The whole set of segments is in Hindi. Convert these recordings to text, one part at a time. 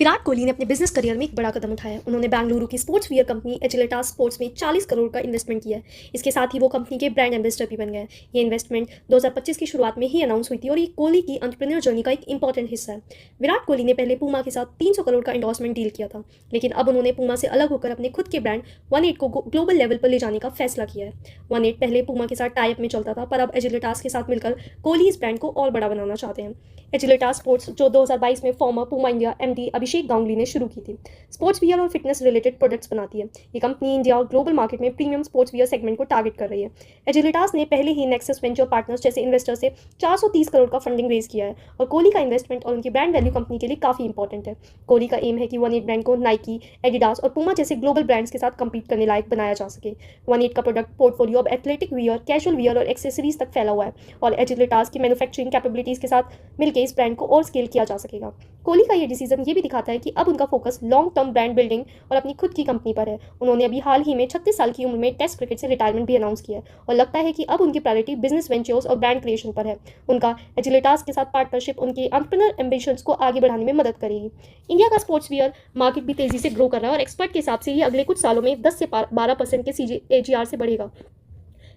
विराट कोहली ने अपने बिजनेस करियर में एक बड़ा कदम उठाया है। उन्होंने बेंगलुरु की स्पोर्ट्स वियर कंपनी एजिलिटास स्पोर्ट्स में 40 करोड़ का इन्वेस्टमेंट किया है। इसके साथ ही वो कंपनी के ब्रांड एम्बेसडर भी बन गए हैं। ये इन्वेस्टमेंट 2025 की शुरुआत में ही अनाउंस हुई थी और ये कोहली की एंटरप्रेन्योर जर्नी का एक इंपॉर्टेंट हिस्सा है। विराट कोहली ने पहले पूमा के साथ 300 करोड़ का एंडोर्समेंट डील किया था, लेकिन अब उन्होंने पूमा से अलग होकर अपने खुद के ब्रांड 18 को ग्लोबल लेवल पर ले जाने का फैसला किया है। 18 पहले पूमा के साथ टाई अप में चलता था, पर अब एजिलिटास के साथ मिलकर कोहली इस ब्रांड को और बड़ा बनाना चाहते हैं। एजिलिटास स्पोर्ट्स, जो 2022 में फॉर्मर पूमा इंडिया एमडी अभिषेक गांगुली ने शुरू की थी, स्पोर्ट्स वियर और फिटनेस रिलेटेड प्रोडक्ट्स बनाती है। ये कंपनी इंडिया और ग्लोबल मार्केट में प्रीमियम स्पोर्ट्स वियर सेगमेंट को टारगेट कर रही है। एजिलिटास ने पहले ही नेक्सस वेंचर पार्टनर्स जैसे इन्वेस्टर से 430 करोड़ का फंडिंग रेज किया है और कोहली का इन्वेस्टमेंट और उनकी ब्रांड वैल्यू कंपनी के लिए काफी इंपॉर्टेंट है। कोहली का एम है कि 18 ब्रांड को नाइकी, एडिडास और पूमा जैसे ग्लोबल ब्रांड्स के साथ कम्पीट करने लायक बनाया जा सके। 18 का प्रोडक्ट पोर्टफोलियो अब एथलेटिक वियर, कैजुअल वियर और एक्सेसरीज तक फैला हुआ है और एजिलिटास की मैन्युफैक्चरिंग कैपेबिलिटीज के साथ मिलकर इस ब्रांड को और स्केल किया जा सकेगा। कोहली का ये डिसीजन ये भी दिखाता है कि अब उनका focus long term brand building और अपनी खुद की कंपनी पर है। उन्होंने अभी हाल ही में 36 साल की उम्र में टेस्ट क्रिकेट से रिटायरमेंट भी अनाउंस किया है और लगता है कि अब उनकी प्रायोरिटी बिजनेस वेंचर्स और ब्रांड क्रिएशन पर है। उनका एजिलिटास के साथ पार्टनरशिप उनके एंटरप्रेन्योर एम्बिशंस को आगे बढ़ाने में मदद करेगी। इंडिया का स्पोर्ट्स वियर मार्केट भी तेजी से ग्रो कर रहा है और एक्सपर्ट के हिसाब से ये अगले कुछ सालों में 10 से 12% के CAGR से बढ़ेगा।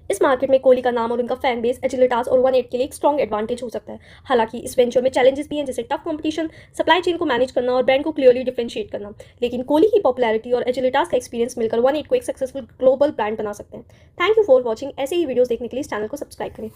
इस मार्केट में कोहली का नाम और उनका फैन बेस एजिलिटास और 18 के लिए एक स्ट्रॉन्ग एडवांटेज हो सकता है। हालांकि इस वेंचर में चैलेंजेस भी हैं, जैसे टफ कंपटीशन, सप्लाई चेन को मैनेज करना और ब्रांड को क्लियरली डिफरेंशिएट करना। लेकिन कोहली की पॉपुलैरिटी और एजिलिटास का एक्सपीरियंस मिलकर 18 को एक सक्सेसफुल ग्लोबल ब्रांड बना सकते हैं। Thank you for watching. ऐसे ही वीडियोस देखने के लिए इस चैनल को सब्सक्राइब करें।